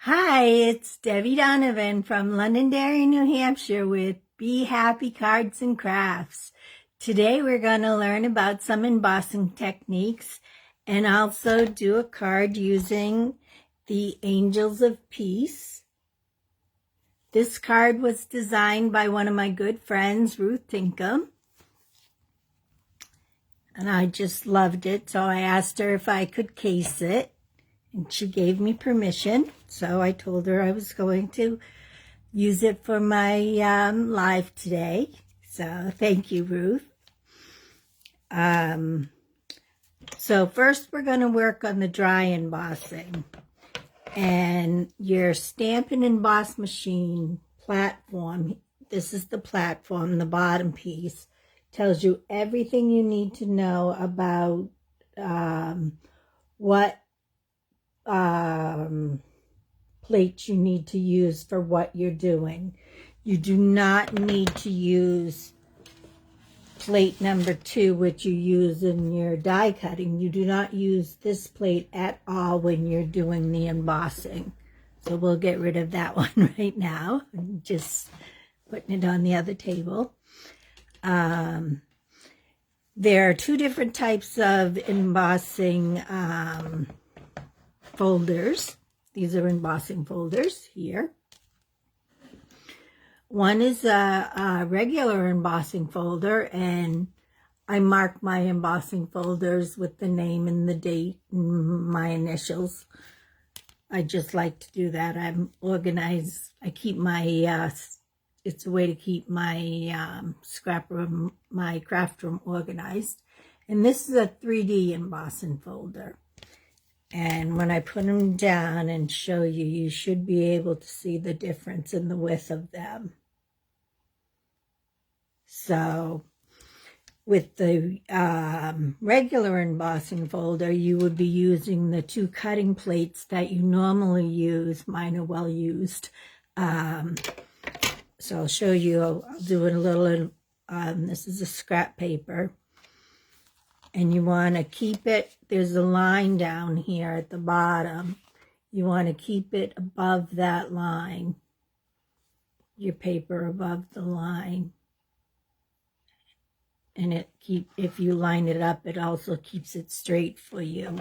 Hi, it's Debbie Donovan from Londonderry, New Hampshire with Be Happy Cards and Crafts. Today we're going to learn about some embossing techniques and also do a card using the Angels of Peace. This card was designed by one of my good friends, Ruth Tinkham, and I just loved it, so I asked her if I could case it. And she gave me permission, so I told her I was going to use it for my live today. So thank you, Ruth. So first we're going to work on the dry embossing. And your Stamp and Emboss machine platform, this is the platform, the bottom piece, tells you everything you need to know about what plates you need to use for what you're doing. You do not need to use plate number 2, which you use in your die cutting. You do not use this plate at all when you're doing the embossing. So we'll get rid of that one right now. I'm just putting it on the other table. There are 2 different types of embossing folders. These are embossing folders here. One is a regular embossing folder, and I mark my embossing folders with the name and the date and my initials. I just like to do that. I'm organized. I keep my, it's a way to keep my scrap room, my craft room organized. And this is a 3D embossing folder. And when I put them down and show you, you should be able to see the difference in the width of them. So with the regular embossing folder, you would be using the 2 cutting plates that you normally use. Mine are well used. So I'll show you, I'll do a little, this is a scrap paper. And you want to keep it, there's a line down here at the bottom. You want to keep it above that line, your paper above the line. And if you line it up, it also keeps it straight for you.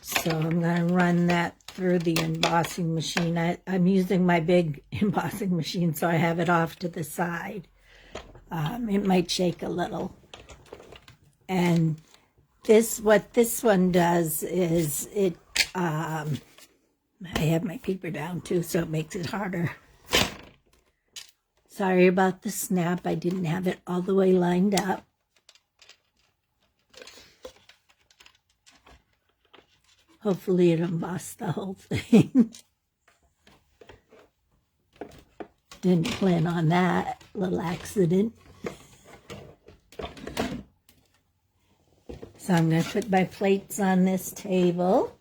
So I'm going to run that through the embossing machine. I'm using my big embossing machine, so I have it off to the side. It might shake a little. And what this one does is I have my paper down too, so it makes it harder. Sorry about the snap. I didn't have it all the way lined up. Hopefully it embossed the whole thing. Didn't plan on that little accident. So I'm going to put my plates on this table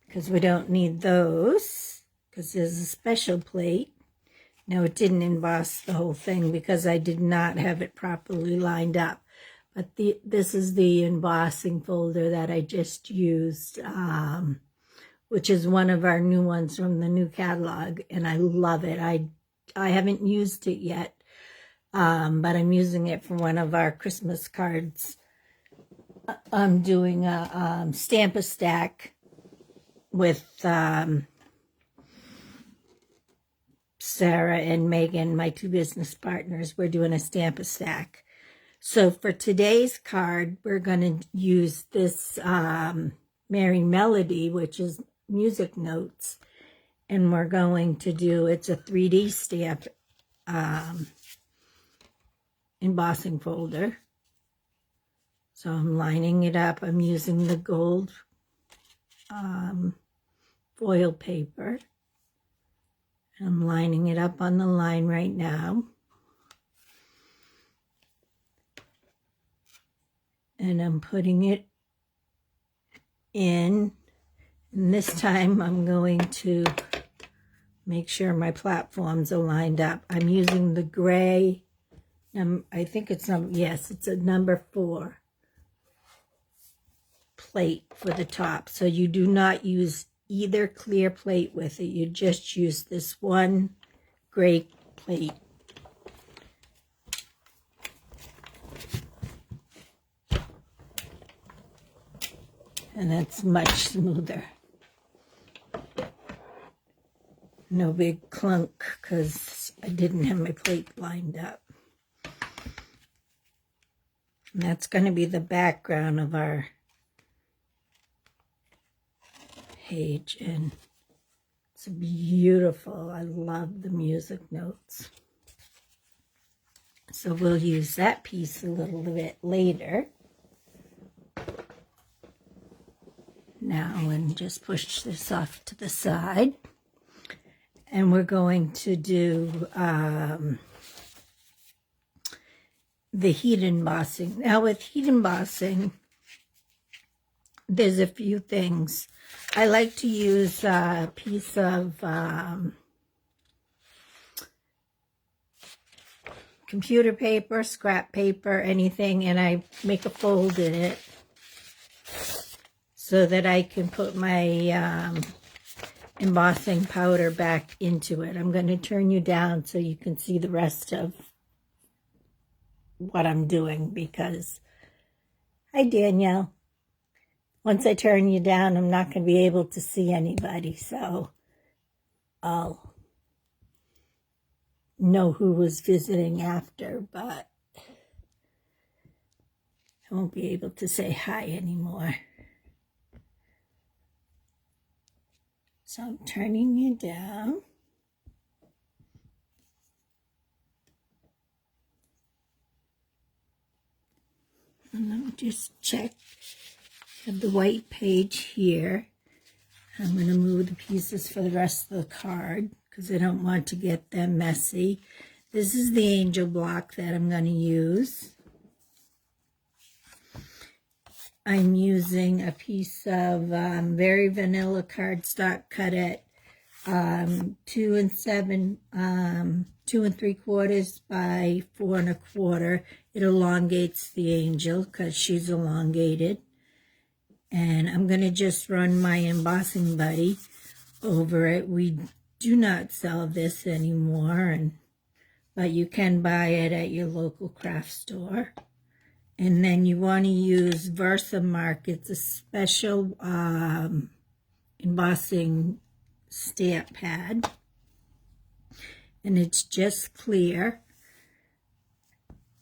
because we don't need those because there's a special plate. Now it didn't emboss the whole thing because I did not have it properly lined up. But this is the embossing folder that I just used, which is one of our new ones from the new catalog, and I love it. I haven't used it yet, but I'm using it for one of our Christmas cards. I'm doing a Stamp-A-Stack with Sarah and Megan, my 2 business partners. We're doing a Stamp-A-Stack. So for today's card, we're going to use this Merry Melody, which is music notes. And we're going to do, it's a 3D stamp embossing folder. So I'm lining it up. I'm using the gold foil paper. I'm lining it up on the line right now. And I'm putting it in. And this time I'm going to make sure my platforms are lined up. I'm using the gray, I think it's it's a number 4. Plate for the top. So you do not use either clear plate with it. You just use this one gray plate. And that's much smoother. No big clunk because I didn't have my plate lined up. And that's going to be the background of our page. And it's beautiful. I love the music notes. So we'll use that piece a little bit later. Now, and just push this off to the side. And we're going to do the heat embossing. Now, with heat embossing, there's a few things. I like to use a piece of computer paper, scrap paper, anything, and I make a fold in it so that I can put my embossing powder back into it. I'm going to turn you down so you can see the rest of what I'm doing because, hi Danielle, once I turn you down, I'm not going to be able to see anybody, so I'll know who was visiting after, but I won't be able to say hi anymore. So I'm turning you down. And let me just check. I have the white page here. I'm going to move the pieces for the rest of the card because I don't want to get them messy. This is the angel block that I'm going to use. I'm using a piece of very vanilla cardstock cut at 2 3/4 by 4 1/4. It elongates the angel because she's elongated. And I'm going to just run my embossing buddy over it. We do not sell this anymore, but you can buy it at your local craft store. And then you want to use Versamark. It's a special embossing stamp pad. And it's just clear.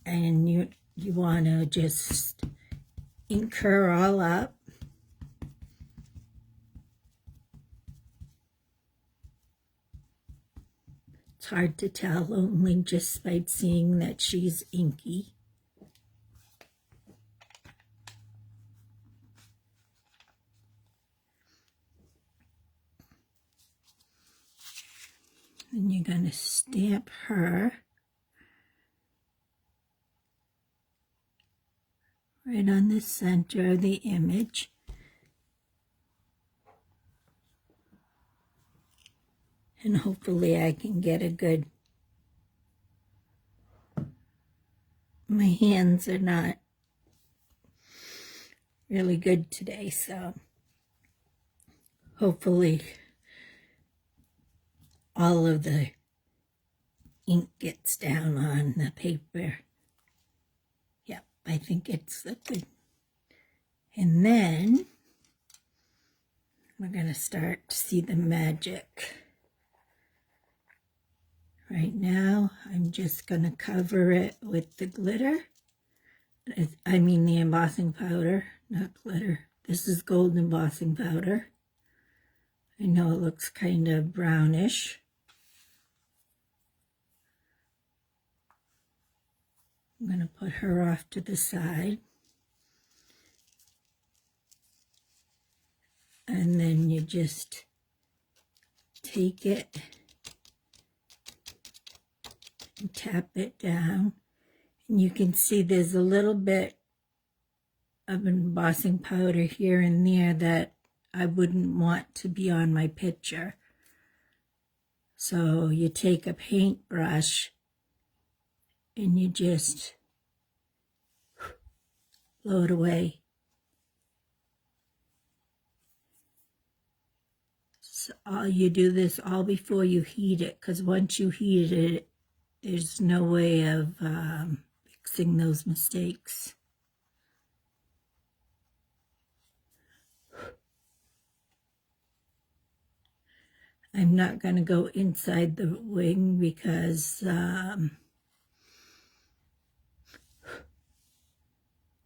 And you want to just ink her all up. It's hard to tell only just by seeing that she's inky. And you're going to stamp her right on the center of the image. And hopefully I can get a good, my hands are not really good today, so hopefully all of the ink gets down on the paper. Yep, I think it's a good. And then we're going to start to see the magic. Right now, I'm just going to cover it with the glitter. I mean the embossing powder, not glitter. This is gold embossing powder. I know it looks kind of brownish. I'm going to put her off to the side. And then you just take it and tap it down. And you can see there's a little bit of embossing powder here and there that I wouldn't want to be on my picture. So you take a paintbrush and you just blow it away. you do this all before you heat it, because once you heat it, there's no way of fixing those mistakes. I'm not going to go inside the wing because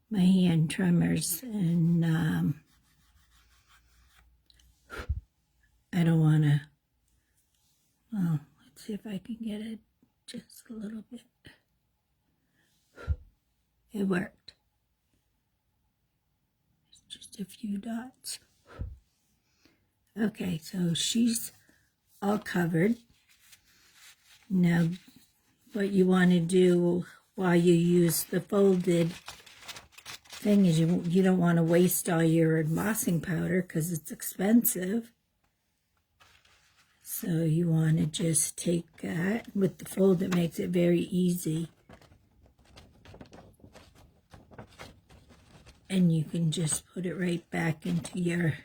my hand tremors, and I don't want to. Well, let's see if I can get it just a little bit. It worked. It's just a few dots. Okay, so she's all covered. Now, what you want to do while you use the folded thing is you don't want to waste all your embossing powder because it's expensive. So you want to just take that. With the fold, it makes it very easy. And you can just put it right back into your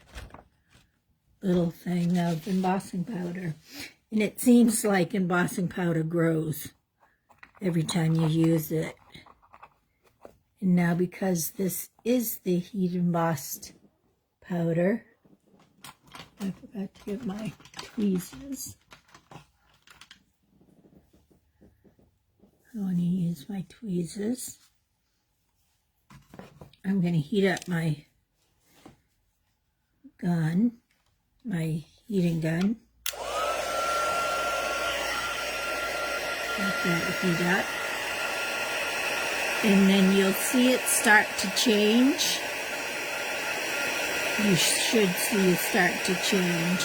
little thing of embossing powder. And it seems like embossing powder grows every time you use it. And now, because this is the heat embossed powder, I forgot to get my tweezers. I want to use my tweezers. I'm going to heat up my gun, my heating gun. Let that heat up. And then you'll see it start to change. You should see it start to change.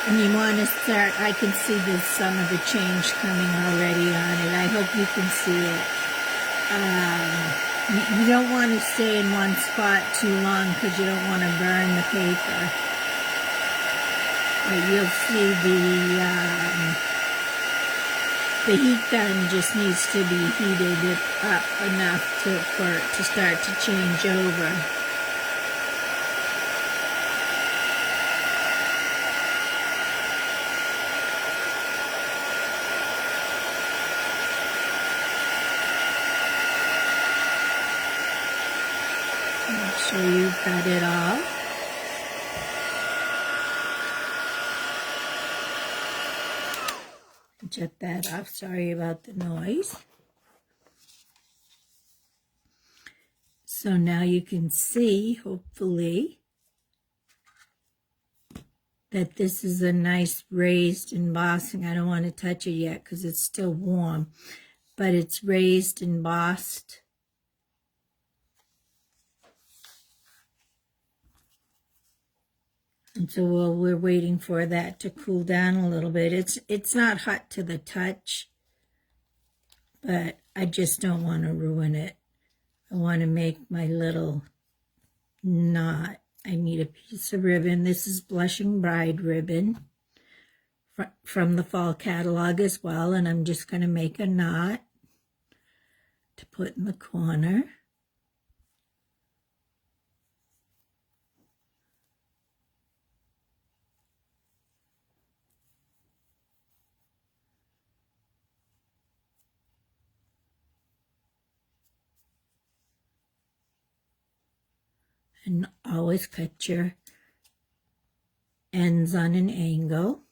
And you want to start, I can see there's some of the change coming already on it. I hope you can see it. You don't want to stay in one spot too long because you don't want to burn the paper. But you'll see the heat gun just needs to be heated up enough for it to start to change over. Make sure you've got it all. Shut that off. Sorry about the noise. So now you can see, hopefully, that this is a nice raised embossing. I don't want to touch it yet because it's still warm, but it's raised embossed. And so while we're waiting for that to cool down a little bit, it's not hot to the touch, but I just don't want to ruin it. I want to make my little knot. I need a piece of ribbon. This is Blushing Bride ribbon from the fall catalog as well, and I'm just going to make a knot to put in the corner. And always cut your ends on an angle.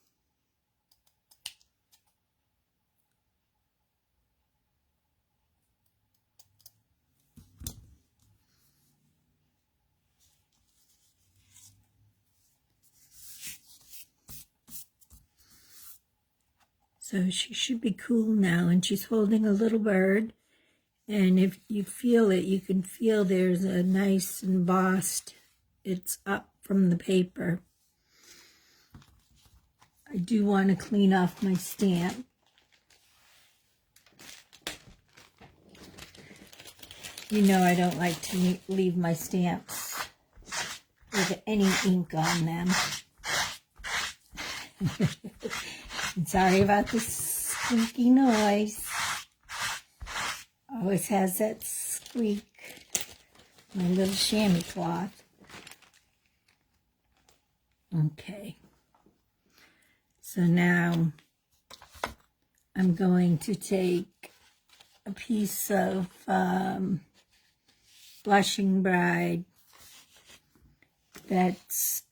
So she should be cool now, and she's holding a little bird. And if you feel it, you can feel there's a nice embossed, it's up from the paper. I do want to clean off my stamp. You know I don't like to leave my stamps with any ink on them. I'm sorry about the squeaky noise. Always has that squeak my little chamois cloth. Okay. So now I'm going to take a piece of Blushing Bride that's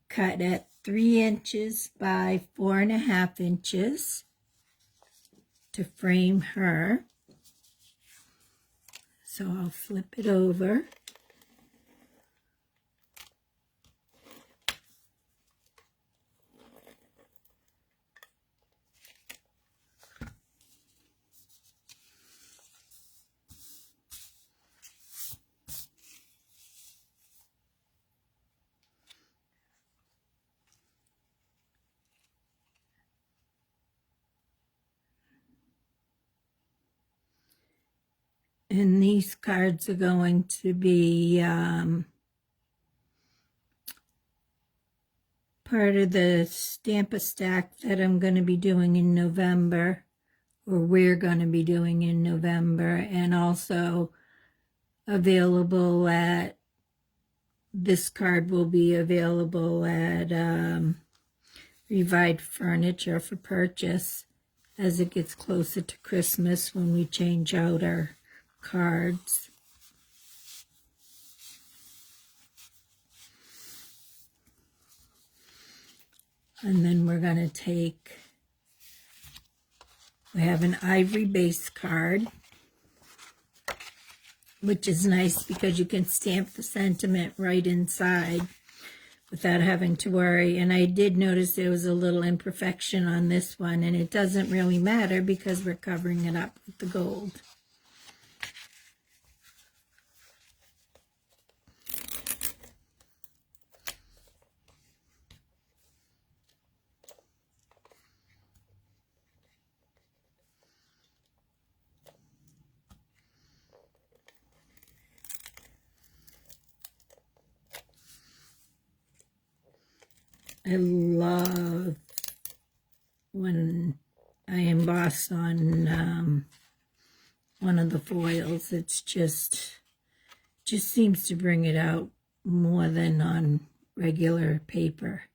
cut at 3 inches by 4.5 inches to frame her. So I'll flip it over. And these cards are going to be part of the Stamp-A-Stack that I'm going to be doing in November, or we're going to be doing in November, and also available at, this card will be available at Revived Furniture for purchase as it gets closer to Christmas when we change out our cards. And then we're going to take, we have an ivory base card, which is nice because you can stamp the sentiment right inside without having to worry. And I did notice there was a little imperfection on this one, and it doesn't really matter because we're covering it up with the gold. I love when I emboss on one of the foils. It's just seems to bring it out more than on regular paper.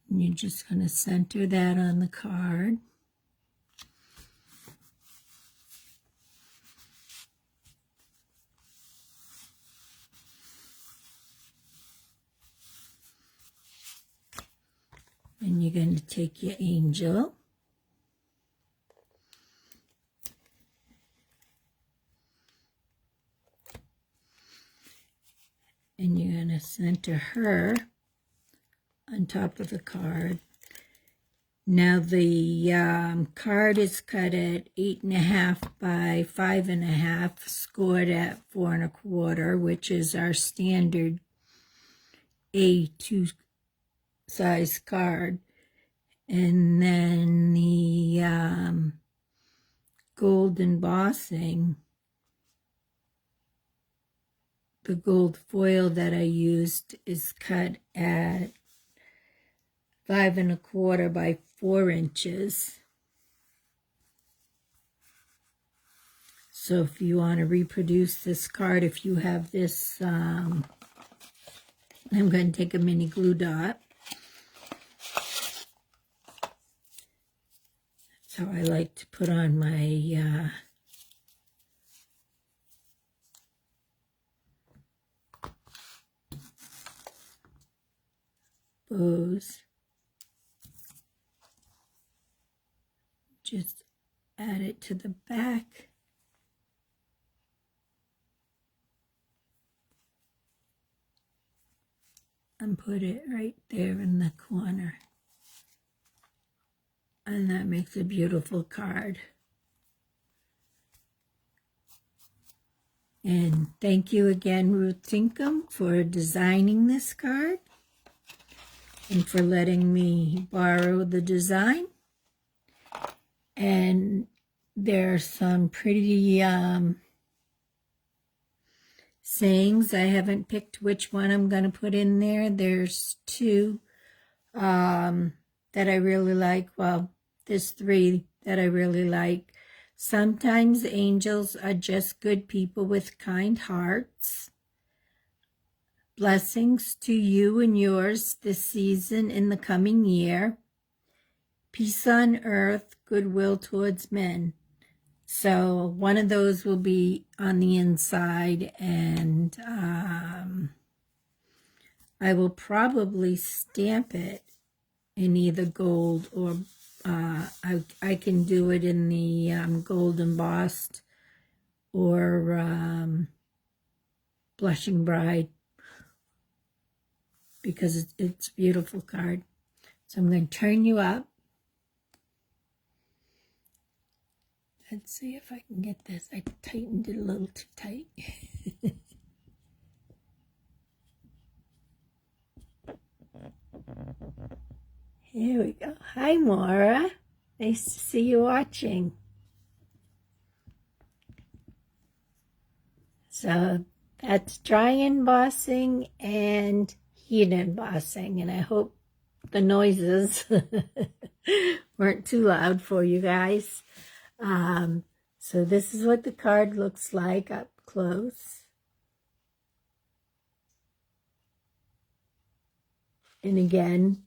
And you're just going to center that on the card. And you're going to take your angel. And you're going to center her on top of the card. Now the card is cut at 8.5 by 5.5, scored at 4 1/4, which is our standard A2 size card. And then the gold embossing, the gold foil that I used is cut at 5 1/4 by 4 inches. So if you want to reproduce this card, if you have this, I'm going to take a mini glue dot. That's how I like to put on my bows. Just add it to the back. And put it right there in the corner. And that makes a beautiful card. And thank you again, Ruth Tinkham, for designing this card and for letting me borrow the design. And there are some pretty sayings. I haven't picked which one I'm going to put in there. There's 2 that I really like. Well, there's 3 that I really like. Sometimes angels are just good people with kind hearts. Blessings to you and yours this season in the coming year. Peace on earth, goodwill towards men. So one of those will be on the inside, and I will probably stamp it in either gold or I can do it in the gold embossed or Blushing Bride, because it's a beautiful card. So I'm going to turn you up. Let's see if I can get this. I tightened it a little too tight. Here we go. Hi, Maura. Nice to see you watching. So that's dry embossing and heat embossing, and I hope the noises weren't too loud for you guys. So this is what the card looks like up close. And again,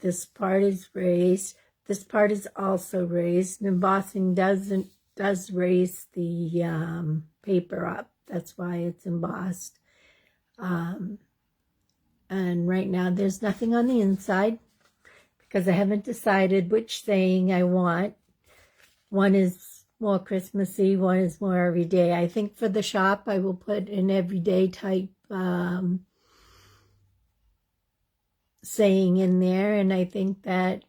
this part is raised. This part is also raised. And embossing does raise the paper up. That's why it's embossed. And right now there's nothing on the inside because I haven't decided which saying I want. One is more Christmassy, one is more everyday. I think for the shop I will put an everyday type saying in there, and I think that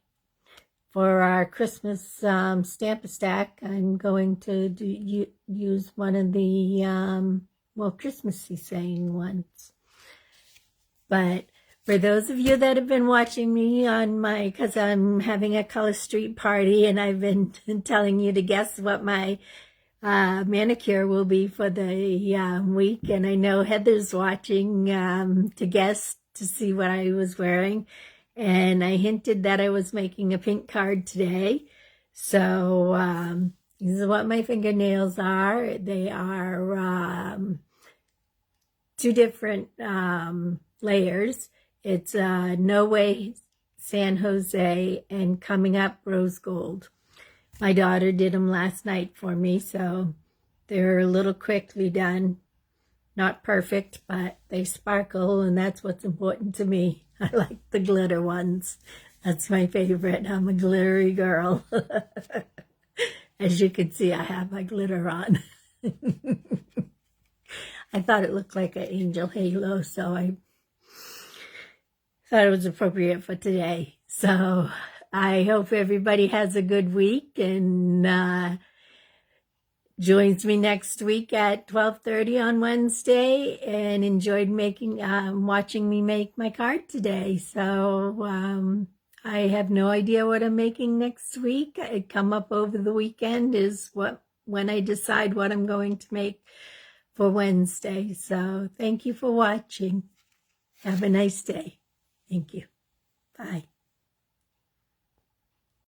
for our Christmas Stamp-A-Stack, I'm going to use one of the more Christmassy saying ones. But for those of you that have been watching me on because I'm having a Color Street party, and I've been telling you to guess what my manicure will be for the week, and I know Heather's watching to guess to see what I was wearing, and I hinted that I was making a pink card today. So this is what my fingernails are. They are two different layers. It's No Way San Jose and Coming Up Rose Gold. My daughter did them last night for me, so they're a little quickly done. Not perfect, but they sparkle, and that's what's important to me. I like the glitter ones. That's my favorite. I'm a glittery girl. As you can see, I have my glitter on. I thought it looked like an angel halo, so I thought it was appropriate for today. So I hope everybody has a good week and joins me next week at 12:30 on Wednesday and enjoyed watching me make my card today. So I have no idea what I'm making next week. It come up over the weekend is when I decide what I'm going to make for Wednesday. So thank you for watching. Have a nice day. Thank you. Bye.